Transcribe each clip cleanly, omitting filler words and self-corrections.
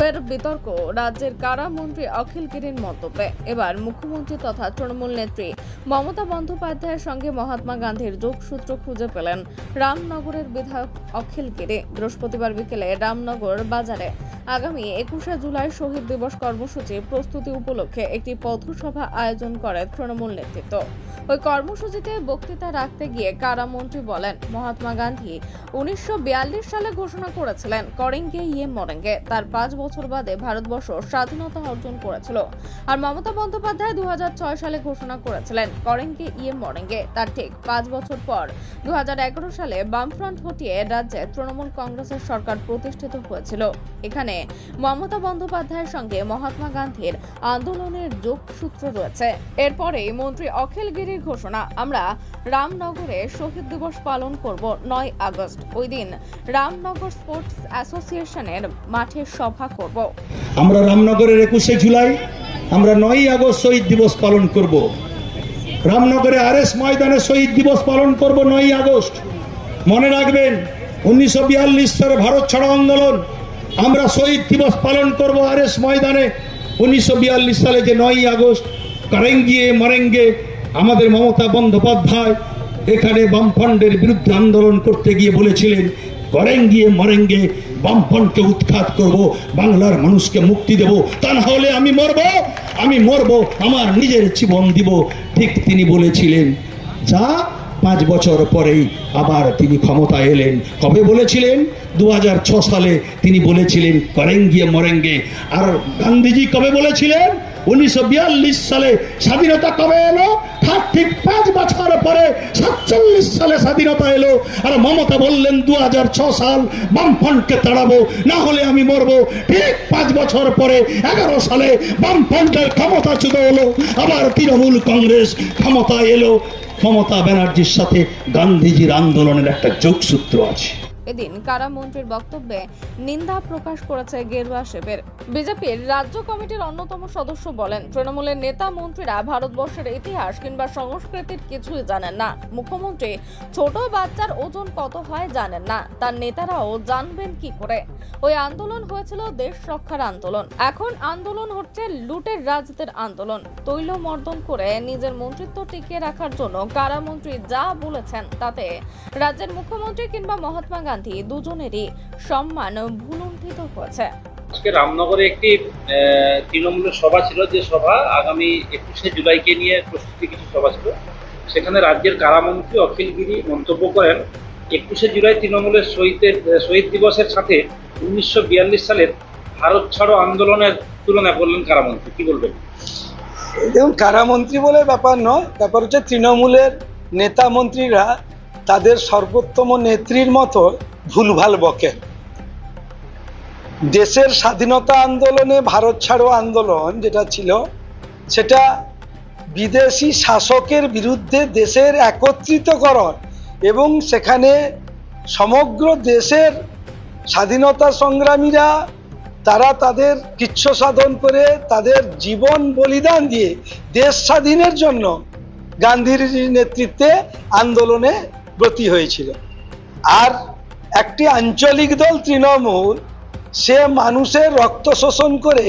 ফের বিতর্ক রাজ্যের কারামন্ত্রী অখিল গিরির মন্তব্যে। এবার মুখ্যমন্ত্রী তথা তৃণমূল নেত্রী মমতা বন্দ্যোপাধ্যায়ের সঙ্গে মহাত্মা গান্ধীর যোগসূত্র খুঁজে পেলেন রামনগরের বিধায়ক অখিল গিরি। বৃহস্পতিবার বিকেলে রামনগর বাজারে আগামী 21শে জুলাই শহীদ দিবস কর্মসূচি প্রস্তুতি উপলক্ষে একটি পথসভা আয়োজন করে তৃণমূল নেতৃত্ব। ওই কর্মসূচিতে বক্তৃতা রাখতে গিয়ে কারামন্ত্রী বলেন, মহাত্মা গান্ধী 1942 সালে ঘোষণা করেছিলেন করেঙ্গে ইয়ে মরেঙ্গে। তার 5 বছর বাদে ভারতবর্ষ স্বাধীনতা অর্জন করেছিল। আর মমতা বন্দ্যোপাধ্যায় 2006 সালে ঘোষণা করেছিলেন করেঙ্গে ইয়ে মরেঙ্গে। তার ঠিক 5 বছর পর 2011 সালে বামফ্রন্ট হটিয়ে রাজ্যে তৃণমূল কংগ্রেসের সরকার প্রতিষ্ঠিত হয়েছিল। এখানে মমতা বন্দ্যোপাধ্যায়ের সঙ্গে মহাত্মা গান্ধীর আন্দোলনের যোগসূত্র রয়েছে। এরপরেই মন্ত্রী অখিল গিরির ঘোষণা, আমরা রামনগরে শহীদ দিবস পালন করব 9 আগস্ট। ওই দিন রামনগর স্পোর্টস অ্যাসোসিয়েশনের মাঠে সভা করব। আমরা রামনগরের 21শে জুলাই, আমরা 9 আগস্ট শহীদ দিবস পালন করব। রামনগরে আরএস ময়দানে শহীদ দিবস পালন করব 9 আগস্ট। মনে রাখবেন, 1942 সালে ভারত ছাড়ো আন্দোলন, আমরা শহীদ দিবস পালন করব আরএস ময়দানে 1942 সালে যে 9 আগস্ট। করেঙ্গে মরেঙ্গে, আমাদের মমতা বন্দ্যোপাধ্যায় এখানে বামফ্রন্টের বিরুদ্ধে আন্দোলন করতে গিয়ে বলেছিলেন করেঙ্গে মরেঙ্গে, বামফ্রন্টকে উৎখাত করব, বাংলার মানুষকে মুক্তি দেব, তা না হলে আমি মরব, আমার নিজের জীবন দিব। ঠিক তিনি বলেছিলেন। যা 5 বছর পরেই আবার তিনি ক্ষমতা এলেন। কবে বলেছিলেন? 2006 সালে তিনি বলেছিলেন করেঙ্গে মরেঙ্গে। আর গান্ধীজি কবে বলেছিলেন? 1942 সালে। স্বাধীনতা কবে এলো? ঠিক 5 বছর পরে 47 সালে স্বাধীনতা এলো। আর মমতা বললেন 2006 সাল বামফ্রন্টকে তাড়াবো, না হলে আমি মরবো। ঠিক 5 বছর পরে 11 সালে বামফ্রন্টের ক্ষমতাচ্যুত হলো, আবার তৃণমূল কংগ্রেস ক্ষমতা এলো। মমতা ব্যানার্জির সাথে গান্ধীজির আন্দোলনের একটা যোগসূত্র আছে। এদিন কারামন্ত্রীর বক্তব্যে নিন্দা প্রকাশ করেছে গেরুয়া শিবির। বিজেপির রাজ্য কমিটির অন্যতম সদস্য বলেন, তৃণমূলের নেতা মন্ত্রীরা ভারতবর্ষের ইতিহাস কিংবা সংস্কৃতির কিছুই জানেন না। মুখ্যমন্ত্রী ছোট বাচ্চার ওজন কত হয় জানেন না, তার নেতারাও জানবেন কি করে? ওই আন্দোলন হয়েছিল দেশ রক্ষার আন্দোলন, এখন আন্দোলন হচ্ছে লুটের রাজনীতির আন্দোলন। তৈল মর্দন করে নিজের মন্ত্রিত্ব টিকিয়ে রাখার জন্য কারামন্ত্রী যা বলেছেন তাতে রাজ্যের মুখ্যমন্ত্রী কিংবা মহাত্মা গান্ধী দুজনেরই সম্মান ভুলুণ্ঠিত হয়েছে। আজকে রামনগরে একটি তৃণমূলের সভা ছিল, যে সভা আগামী 21শে জুলাইকে নিয়ে প্রস্তুতি কিছু সভা ছিল। সেখানে রাজ্যের কারামন্ত্রী অখিল গিরি মন্তব্য করেন, 21শে জুলাই তৃণমূলের শহীদ দিবসের সাথে 1942 সালের ভারত ছাড়ো আন্দোলনের তুলনা করলেন কারামন্ত্রী। কি বলবেন? দেখুন, কারামন্ত্রী বলে ব্যাপার নয়, ব্যাপার হচ্ছে তৃণমূলের নেতা মন্ত্রীরা তাদের সর্বোত্তম নেত্রীর মতো ভুলভাল বকেন। দেশের স্বাধীনতা আন্দোলনে ভারত ছাড়ো আন্দোলন যেটা ছিল, সেটা বিদেশি শাসকের বিরুদ্ধে দেশের একত্রিতকরণ এবং সেখানে সমগ্র দেশের স্বাধীনতা সংগ্রামীরা তারা তাদের কৃচ্ছ সাধন করে তাদের জীবন বলিদান দিয়ে দেশ স্বাধীনের জন্য গান্ধীর নেতৃত্বে আন্দোলনে ব্রতী হয়েছিল। আর একটি আঞ্চলিক দল তৃণমূল, সে মানুষের রক্ত শোষণ করে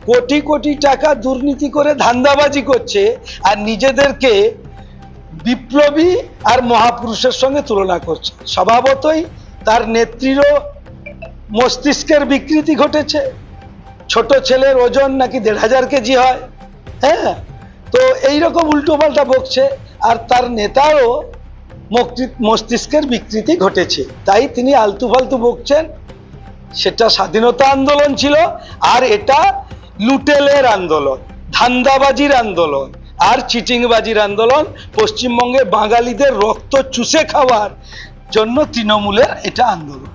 কোটি কোটি টাকা দুর্নীতি করে ধান্দাবাজি করছে, আর নিজেদেরকে বিপ্লবী আর মহাপুরুষের সঙ্গে তুলনা করছে। স্বভাবতই তার নেত্রীরও মস্তিষ্কের বিকৃতি ঘটেছে। ছোট ছেলের ওজন নাকি 1500 কেজি হয়। হ্যাঁ, তো এইরকম উল্টোপাল্টা বকছে। আর তার নেতারও মস্তিষ্কের বিকৃতি ঘটেছে, তাই তিনি আলতু ফালতু বকছেন। সেটা স্বাধীনতা আন্দোলন ছিল, আর এটা লুটেলের আন্দোলন, ধান্দাবাজির আন্দোলন আর চিটিংবাজির আন্দোলন। পশ্চিমবঙ্গে বাঙালিদের রক্ত চুষে খাওয়ার জন্য তৃণমূলের এটা আন্দোলন।